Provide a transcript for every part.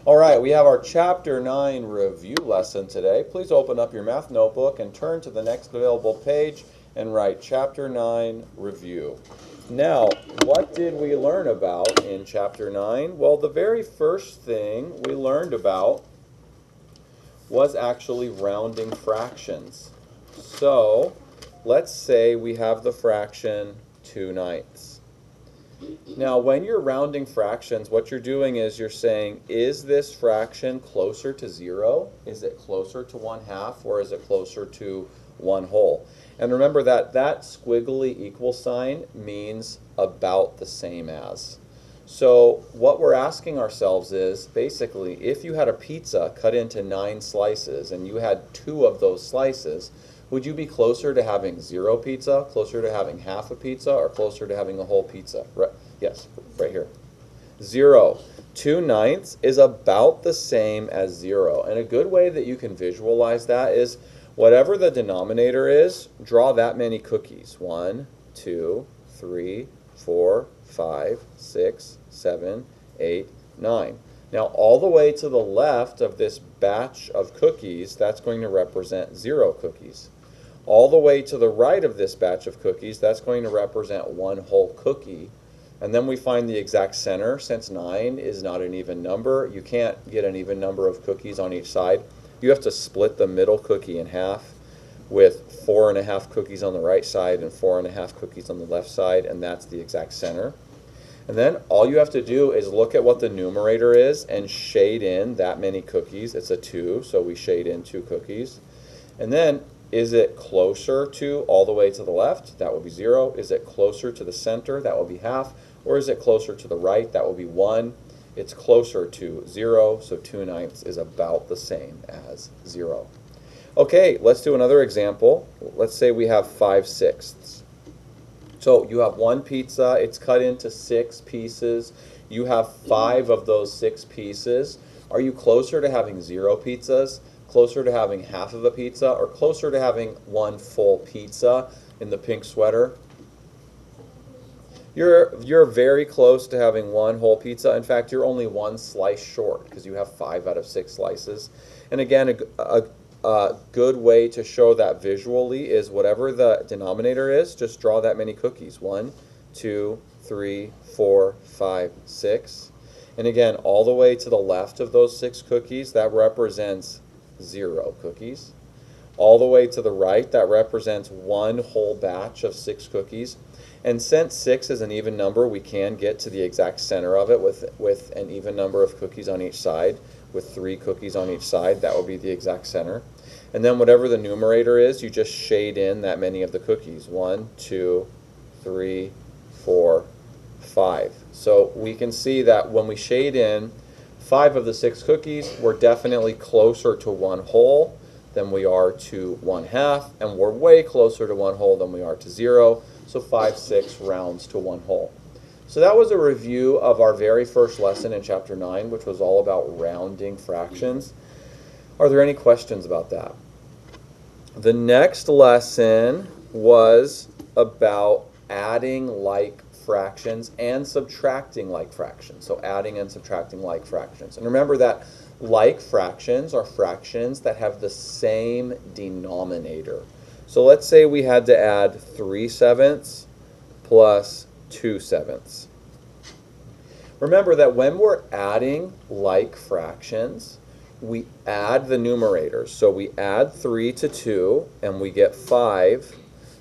All right, we have our Chapter 9 review lesson today. Please open up your math notebook and turn to the next available page and write Chapter 9 review. Now, what did we learn about in Chapter 9? Well, the very first thing we learned about was actually rounding fractions. So, let's say we have the fraction 2/9. Now, when you're rounding fractions, what you're doing is you're saying, is this fraction closer to 0? Is it closer to 1/2? Or is it closer to 1/2? And remember that that squiggly equal sign means about the same as. So what we're asking ourselves is, basically, if you had a pizza cut into 9 slices and you had 2 of those slices, would you be closer to having 0 pizza, closer to having half a pizza, or closer to having a whole pizza? Right, yes, right here. 0. 2/9 is about the same as 0. And a good way that you can visualize that is whatever the denominator is, draw that many cookies. 1, 2, 3, 4, 5, 6, 7, 8, 9. Now, all the way to the left of this batch of cookies, that's going to represent 0 cookies. All the way to the right of this batch of cookies, that's going to represent 1 whole cookie. And then we find the exact center. Since 9 is not an even number, you can't get an even number of cookies on each side. You have to split the middle cookie in half with 4.5 cookies on the right side and 4.5 cookies on the left side, and that's the exact center. And then all you have to do is look at what the numerator is and shade in that many cookies. It's a 2, so we shade in 2 cookies. And then, is it closer to all the way to the left? That will be 0. Is it closer to the center? That will be half. Or is it closer to the right? That will be 1. It's closer to 0, so 2/9 is about the same as 0. Okay, let's do another example. Let's say we have 5/6. So you have one pizza, it's cut into 6 pieces. You have 5 of those 6 pieces. Are you closer to having 0 pizzas, closer to having half of a pizza, or closer to having 1 full pizza in the pink sweater? You're very close to having 1 whole pizza. In fact, you're only 1 slice short because you have 5 out of 6 slices. And again, a good way to show that visually is whatever the denominator is, just draw that many cookies. 1, 2, 3, 4, 5, 6. And again, all the way to the left of those 6 cookies, that represents 0 cookies. All the way to the right, that represents 1 whole batch of 6 cookies. And since 6 is an even number, we can get to the exact center of it with an even number of cookies on each side. With 3 cookies on each side, that will be the exact center. And then whatever the numerator is, you just shade in that many of the cookies. 1, 2, 3, 4, 5. So we can see that when we shade in 5 of the 6 cookies, we're definitely closer to 1 whole than we are to 1/2, and we're way closer to 1 whole than we are to 0. So 5/6 rounds to 1 whole. So that was a review of our very first lesson in Chapter 9, which was all about rounding fractions. Are there any questions about that? The next lesson was about adding like fractions and subtracting like fractions. So adding and subtracting like fractions. And remember that like fractions are fractions that have the same denominator. So let's say we had to add 3/7 plus 2/7. Remember that when we're adding like fractions, we add the numerators. So we add 3 to 2 and we get 5,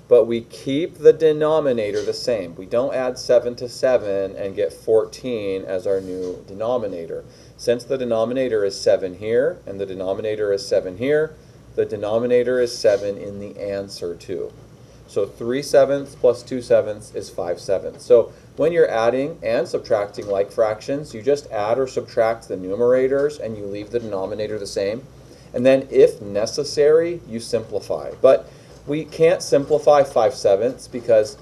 but we keep the denominator the same. We don't add 7 to 7 and get 14 as our new denominator. Since the denominator is 7 here and the denominator is 7 here, the denominator is 7 in the answer too. So 3/7 plus 2/7 is 5/7. So when you're adding and subtracting like fractions, you just add or subtract the numerators and you leave the denominator the same. And then if necessary, you simplify. But we can't simplify 5/7 because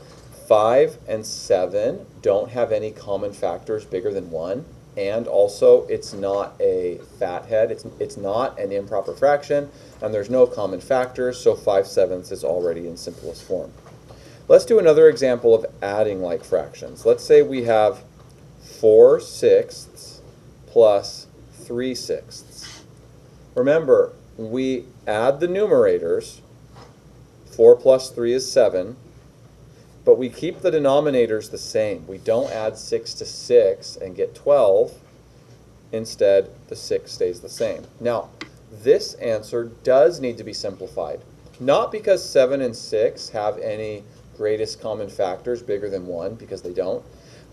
5 and 7 don't have any common factors bigger than 1. And also, it's not a fathead. It's not an improper fraction, and there's no common factors, so 5/7 is already in simplest form. Let's do another example of adding like fractions. Let's say we have 4/6 plus 3/6. Remember, we add the numerators. 4 plus 3 is 7. But we keep the denominators the same. We don't add 6 to 6 and get 12. Instead, the 6 stays the same. Now, this answer does need to be simplified. Not because 7 and 6 have any greatest common factors bigger than 1, because they don't,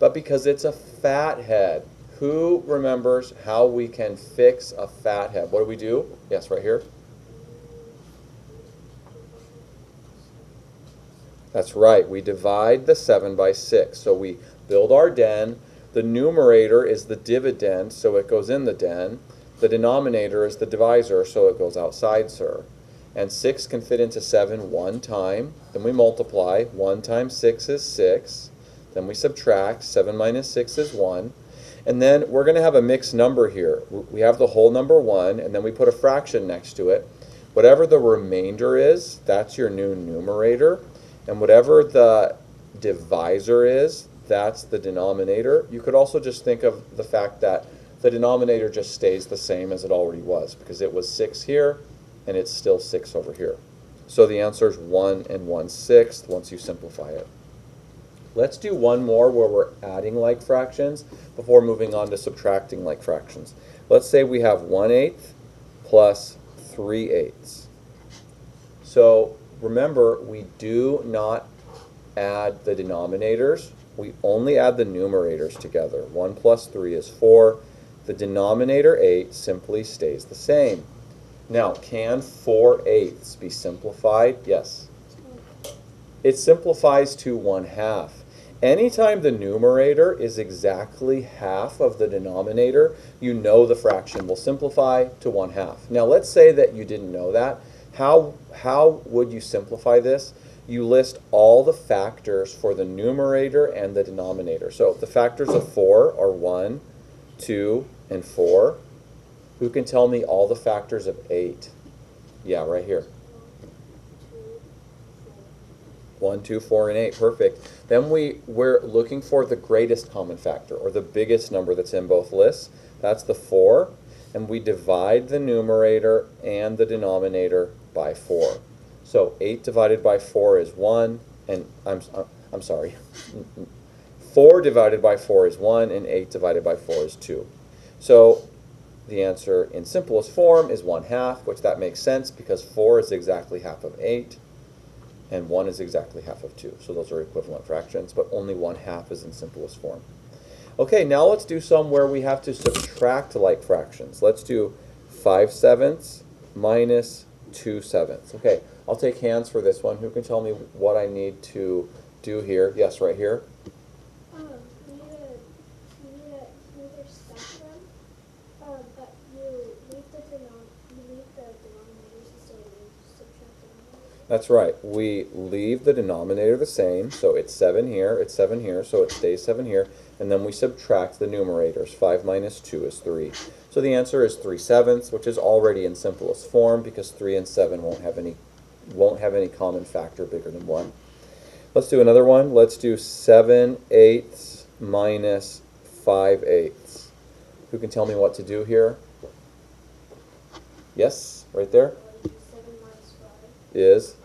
but because it's a fathead. Who remembers how we can fix a fathead? What do we do? Yes, right here. That's right. We divide the 7 by 6. So we build our den. The numerator is the dividend, so it goes in the den. The denominator is the divisor, so it goes outside, sir. And 6 can fit into 7 one time. Then we multiply. 1 times 6 is 6. Then we subtract. 7 minus 6 is 1. And then we're going to have a mixed number here. We have the whole number 1, and then we put a fraction next to it. Whatever the remainder is, that's your new numerator. And whatever the divisor is, that's the denominator. You could also just think of the fact that the denominator just stays the same as it already was, because it was 6 here, and it's still 6 over here. So the answer is 1 and 1/6 once you simplify it. Let's do one more where we're adding like fractions before moving on to subtracting like fractions. Let's say we have 1/8 plus 3/8. So remember, we do not add the denominators. We only add the numerators together. 1 plus 3 is 4. The denominator 8 simply stays the same. Now, can 4/8 be simplified? Yes. It simplifies to 1/2. Anytime the numerator is exactly half of the denominator, you know the fraction will simplify to 1/2. Now, let's say that you didn't know that. How would you simplify this? You list all the factors for the numerator and the denominator. So the factors of 4 are 1, 2, and 4. Who can tell me all the factors of 8? Yeah, right here. 1, 2, 4, and 8. Perfect. Then we're looking for the greatest common factor, or the biggest number that's in both lists. That's the 4. And we divide the numerator and the denominator by 4. So 8 divided by 4 is 1, and I'm sorry. 4 divided by 4 is 1, and 8 divided by 4 is 2. So the answer in simplest form is 1/2, which that makes sense because 4 is exactly half of 8, and 1 is exactly half of 2. So those are equivalent fractions, but only 1/2 is in simplest form. Okay, now let's do some where we have to subtract like fractions. Let's do 5/7 minus 2/7. Okay, I'll take hands for this one. Who can tell me what I need to do here? Yes, right here. You need to either stack them, but you leave the denominators the same and subtract them. That's right. We leave the denominator the same, so it's 7 here, it's 7 here, so it stays 7 here, and then we subtract the numerators. 5 minus 2 is 3. So the answer is 3/7, which is already in simplest form because 3 and 7 won't have any common factor bigger than 1. Let's do another one. Let's do 7/8 minus 5/8. Who can tell me what to do here? Yes, right there. 7 minus 5. Is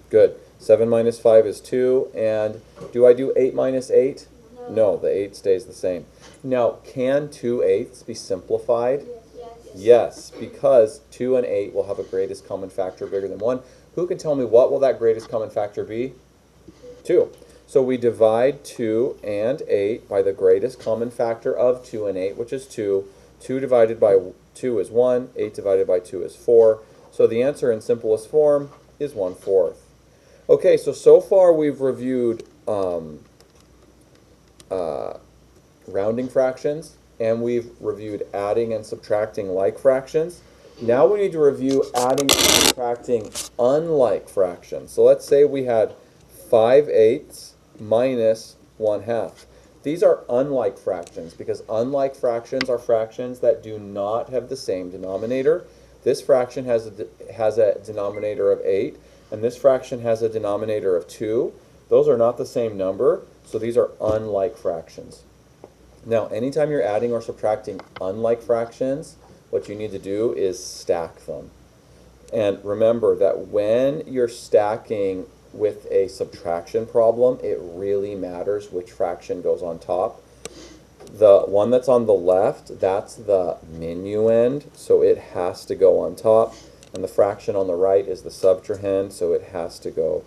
good. 7 minus 5 is 2. And do I do 8 minus 8? No, the 8 stays the same. Now, can 2/8 be simplified? Yes. Yes, because 2 and 8 will have a greatest common factor bigger than 1. Who can tell me what will that greatest common factor be? 2. So we divide 2 and 8 by the greatest common factor of 2 and 8, which is 2. 2 divided by 2 is 1. 8 divided by 2 is 4. So the answer in simplest form is 1/4. Okay, so far we've reviewed rounding fractions, and we've reviewed adding and subtracting like fractions. Now we need to review adding and subtracting unlike fractions. So let's say we had 5/8 minus 1/2. These are unlike fractions because unlike fractions are fractions that do not have the same denominator. This fraction has a denominator of 8, and this fraction has a denominator of 2. Those are not the same number, so these are unlike fractions. Now, anytime you're adding or subtracting unlike fractions, what you need to do is stack them. And remember that when you're stacking with a subtraction problem, it really matters which fraction goes on top. The one that's on the left, that's the minuend, so it has to go on top. And the fraction on the right is the subtrahend, so it has to go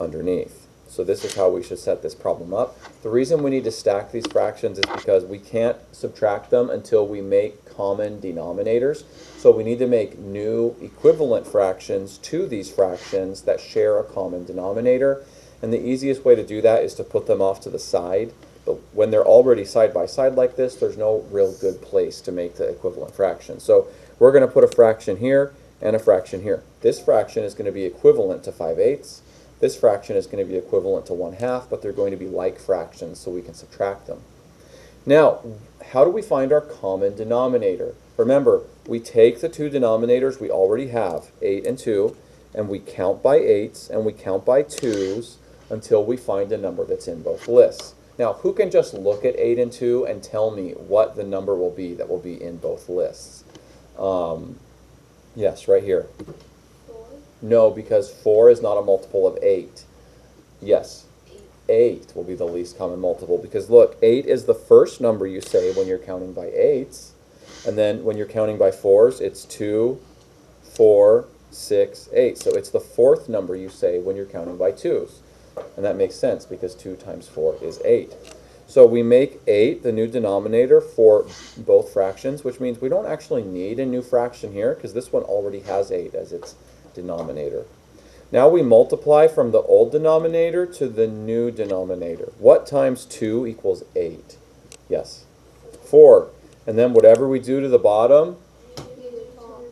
underneath. So this is how we should set this problem up. The reason we need to stack these fractions is because we can't subtract them until we make common denominators. So we need to make new equivalent fractions to these fractions that share a common denominator. And the easiest way to do that is to put them off to the side. But when they're already side by side like this, there's no real good place to make the equivalent fraction. So we're going to put a fraction here and a fraction here. This fraction is going to be equivalent to 5/8. This fraction is going to be equivalent to 1/2, but they're going to be like fractions, so we can subtract them. Now, how do we find our common denominator? Remember, we take the two denominators we already have, 8 and 2, and we count by 8s and we count by 2s until we find a number that's in both lists. Now, who can just look at 8 and 2 and tell me what the number will be that will be in both lists? Yes, right here. 4. No, because 4 is not a multiple of 8. Yes, 8 will be the least common multiple, because look, 8 is the first number you say when you're counting by 8s, and then when you're counting by 4s, it's 2, 4, 6, 8. So it's the fourth number you say when you're counting by 2s. And that makes sense because 2 times 4 is 8. So we make 8 the new denominator for both fractions, which means we don't actually need a new fraction here because this one already has 8 as its denominator. Now we multiply from the old denominator to the new denominator. What times 2 equals 8? Yes, 4. And then whatever we do to the bottom,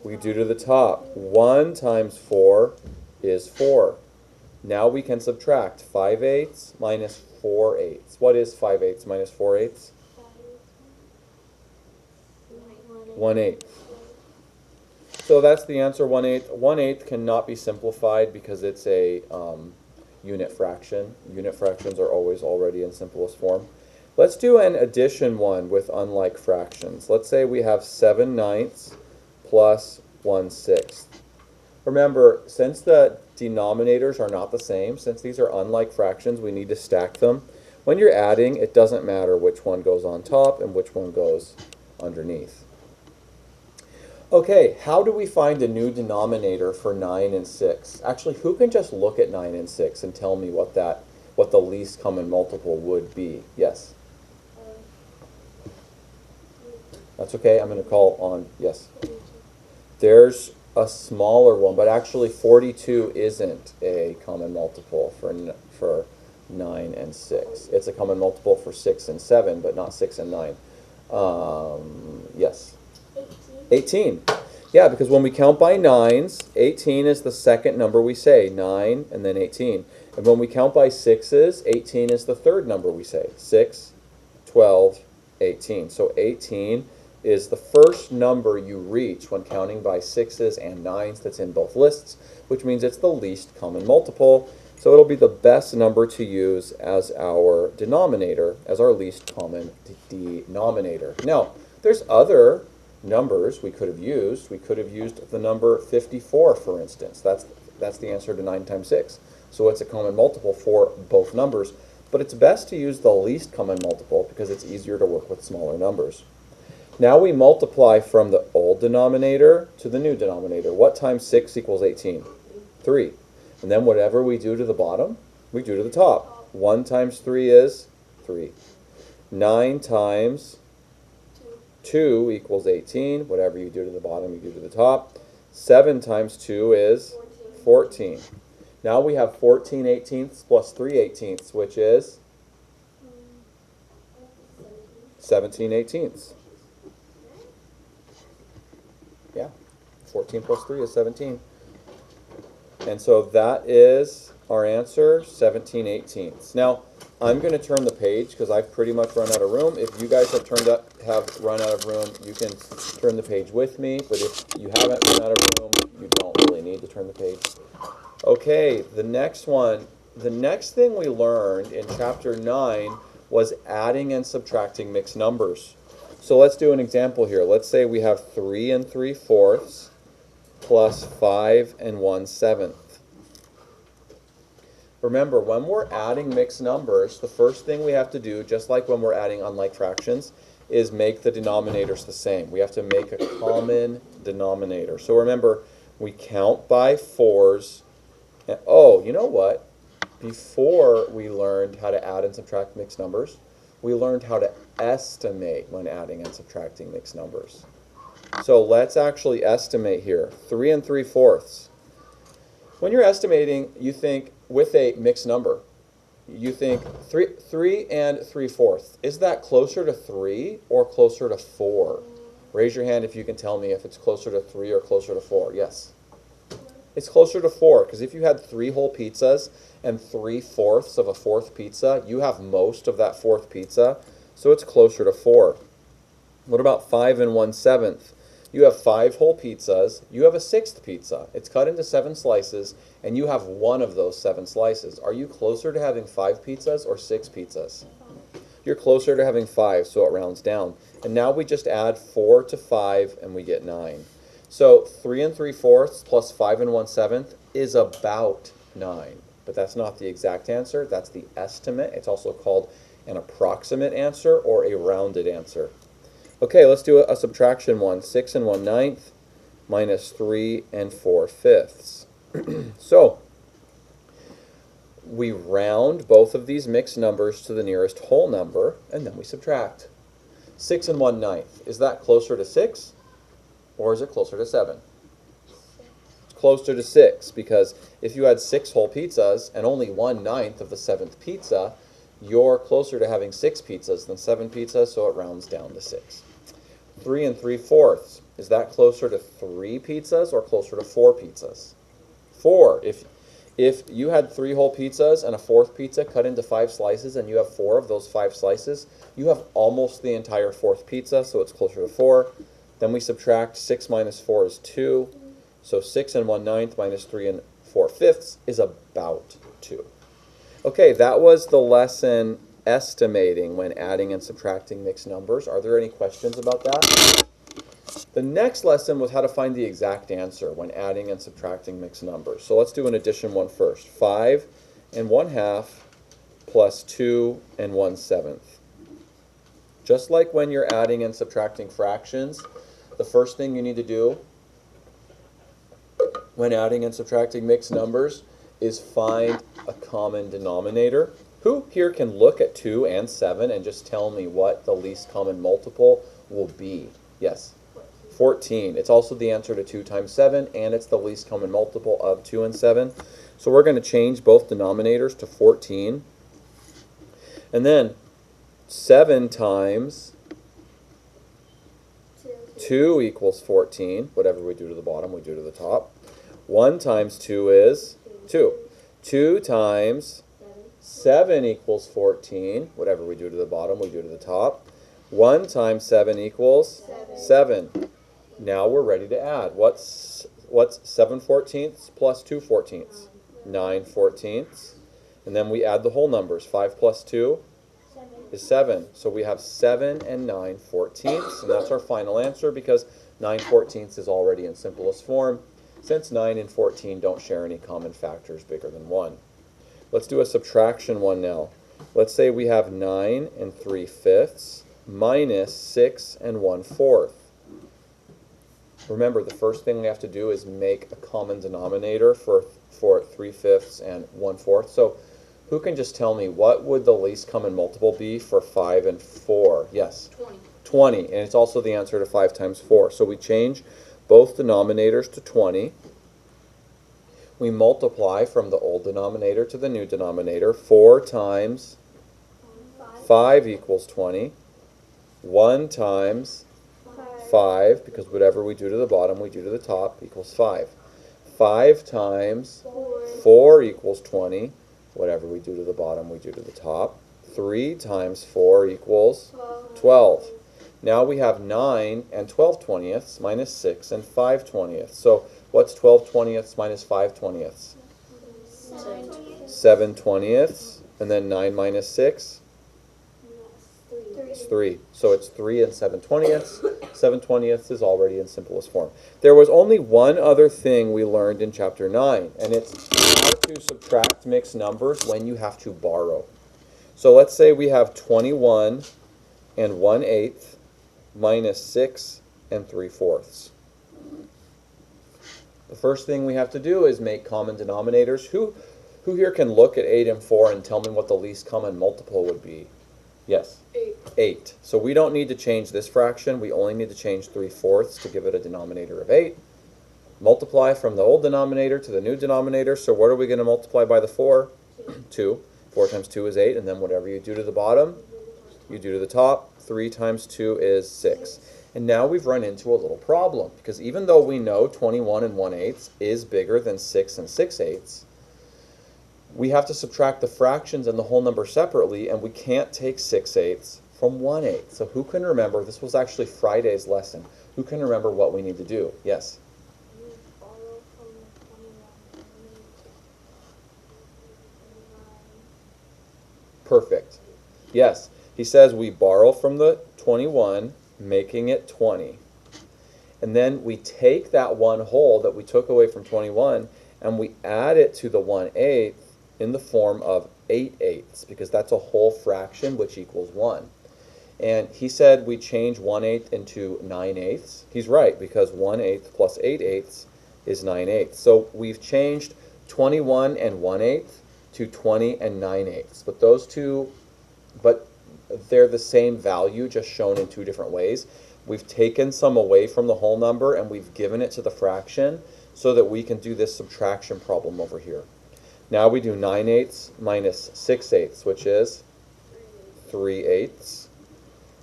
we do to the top. 1 times 4 is 4. Now we can subtract 5/8 minus 4/8. What is 5/8 minus 4/8? 1/8. So that's the answer, 1/8. 1/8 cannot be simplified because it's a unit fraction. Unit fractions are always already in simplest form. Let's do an addition one with unlike fractions. Let's say we have 7/9 plus 1/6. Remember, since the denominators are not the same, since these are unlike fractions, we need to stack them. When you're adding, it doesn't matter which one goes on top and which one goes underneath. Okay, how do we find a new denominator for 9 and 6? Actually, who can just look at 9 and 6 and tell me what the least common multiple would be? Yes? That's okay, I'm going to call on, yes. There's a smaller one, but actually 42 isn't a common multiple for 9 and 6. It's a common multiple for 6 and 7, but not 6 and 9. Yes? 18. Yeah, because when we count by 9s, 18 is the second number we say. 9 and then 18. And when we count by 6s, 18 is the third number we say. 6, 12, 18. So 18 is the first number you reach when counting by 6s and 9s that's in both lists, which means it's the least common multiple. So it'll be the best number to use as our denominator, as our least common denominator. Now, there's other numbers we could have used. We could have used the number 54, for instance. That's the answer to 9 times 6. So it's a common multiple for both numbers. But it's best to use the least common multiple because it's easier to work with smaller numbers. Now we multiply from the old denominator to the new denominator. What times 6 equals 18? 3. And then whatever we do to the bottom, we do to the top. 1 times 3 is 3. 9 times 2 equals 18. Whatever you do to the bottom, you do to the top. 7 times 2 is 14. Now we have 14/18 plus 3/18, which is 17/18. Yeah, 14 plus 3 is 17. And so that is our answer, 17/18. Now, I'm going to turn the page because I've pretty much run out of room. If you guys have run out of room, you can turn the page with me. But if you haven't run out of room, you don't really need to turn the page. Okay, the next one. The next thing we learned in chapter 9 was adding and subtracting mixed numbers. So let's do an example here. Let's say we have 3 3/4 plus 5 1/7. Remember, when we're adding mixed numbers, the first thing we have to do, just like when we're adding unlike fractions, is make the denominators the same. We have to make a common denominator. So remember, we count by fours. And, oh, you know what? Before we learned how to add and subtract mixed numbers, we learned how to estimate when adding and subtracting mixed numbers. So let's actually estimate here. 3 3/4. When you're estimating, you think with a mixed number. You think 3 3/4. Is that closer to 3 or closer to 4? Raise your hand if you can tell me if it's closer to 3 or closer to 4. Yes. It's closer to 4, because if you had 3 whole pizzas and 3/4 of a fourth pizza, you have most of that fourth pizza, so it's closer to 4. What about 5 1/7? You have 5 whole pizzas, you have a sixth pizza. It's cut into 7 slices, and you have one of those 7 slices. Are you closer to having 5 pizzas or 6 pizzas? You're closer to having 5, so it rounds down. And now we just add 4 to 5, and we get 9. So 3 3/4 plus 5 1/7 is about 9. But that's not the exact answer, that's the estimate. It's also called an approximate answer or a rounded answer. Okay, let's do a subtraction one. 6 1/9 minus 3 4/5. So, we round both of these mixed numbers to the nearest whole number, and then we subtract. 6 1/9, is that closer to 6, or is it closer to 7? It's closer to 6, because if you had 6 whole pizzas and only 1/9 of the 7th pizza, you're closer to having 6 pizzas than 7 pizzas, so it rounds down to 6. 3 3/4, is that closer to 3 pizzas or closer to 4 pizzas? 4. If you had 3 whole pizzas and a fourth pizza cut into 5 slices, and you have 4 of those 5 slices, you have almost the entire fourth pizza, so it's closer to 4. Then we subtract. 6 minus 4 is 2. So 6 1/9 minus 3 4/5 is about 2. Okay, that was the lesson estimating when adding and subtracting mixed numbers. Are there any questions about that? The next lesson was how to find the exact answer when adding and subtracting mixed numbers. So let's do an addition one first. 5 1/2 plus 2 1/7. Just like when you're adding and subtracting fractions, the first thing you need to do when adding and subtracting mixed numbers is find a common denominator. Who here can look at 2 and 7 and just tell me what the least common multiple will be? Yes? 14. It's also the answer to 2 times 7, and it's the least common multiple of 2 and 7. So we're going to change both denominators to 14. And then 7 times 2 equals 14. Whatever we do to the bottom, we do to the top. 1 times 2 is 2. 2 times 7 equals 14. Whatever we do to the bottom, we do to the top. 1 times 7 equals 7. Now we're ready to add. What's 7/14 plus 2/14? 9/14. And then we add the whole numbers. 5 plus 2 is 7. So we have 7 and 9/14. And that's our final answer, because 9/14 is already in simplest form, since 9 and 14 don't share any common factors bigger than 1. Let's do a subtraction one now. Let's say we have 9 3/5 minus 6 1/4. Remember, the first thing we have to do is make a common denominator for 3/5 and 1/4. So who can just tell me what would the least common multiple be for 5 and 4? Yes? 20. 20, and it's also the answer to 5 times 4. So we change both denominators to 20. We multiply from the old denominator to the new denominator. 4 times 5 equals 20. 1 times 5, because whatever we do to the bottom, we do to the top, equals 5. 5 times 4 equals 20. Whatever we do to the bottom, we do to the top. 3 times 4 equals 12. Now we have 9 and 12/20 minus 6 and 5/20. So what's 12/20 minus 5/20? 7/20. And then 9 minus 6? 3. So it's 3 and 7/20ths. 7/20ths is already in simplest form. There was only one other thing we learned in chapter 9, and it's how to subtract mixed numbers when you have to borrow. So let's say we have 21 and 1/8 minus 6 and 3/4. The first thing we have to do is make common denominators. Who here can look at 8 and 4 and tell me what the least common multiple would be? Yes? 8. 8. So we don't need to change this fraction. We only need to change 3/4 to give it a denominator of 8. Multiply from the old denominator to the new denominator. So what are we going to multiply by the 4? 2. 4 times 2 is 8. And then whatever you do to the bottom, you do to the top. 3 times 2 is 6. And now we've run into a little problem, because even though we know 21 and 1/8 is bigger than 6 and 6/8, we have to subtract the fractions and the whole number separately, and we can't take 6/8 from 1/8. So who can remember, this was actually Friday's lesson, who can remember what we need to do? Yes? You borrow from the 21 Perfect. Yes. He says we borrow from the 21, making it 20. And then we take that 1 whole that we took away from 21 and we add it to the 1/8 in the form of 8/8, because that's a whole fraction which equals 1. And he said we change 1/8 into 9/8. He's right, because 1/8 plus 8/8 is 9/8. So we've changed 21 and 1/8 to 20 and 9/8. But those two, they're the same value, just shown in two different ways. We've taken some away from the whole number and we've given it to the fraction so that we can do this subtraction problem over here. Now we do 9/8 minus 6/8, which is 3/8.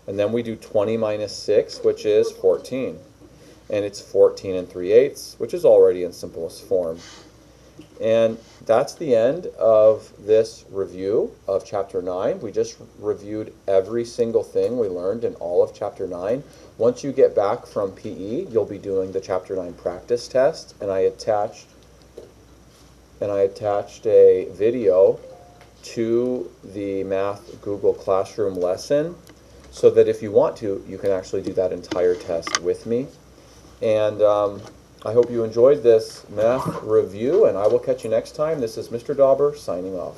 And then we do 20 minus 6, which is 14. And it's 14 and 3/8, which is already in simplest form. And that's the end of this review of Chapter 9. We just reviewed every single thing we learned in all of Chapter 9. Once you get back from PE, you'll be doing the Chapter 9 practice test, and I attached a video to the Math Google Classroom lesson so that if you want to, you can actually do that entire test with me. And I hope you enjoyed this math review, and I will catch you next time. This is Mr. Dauber signing off.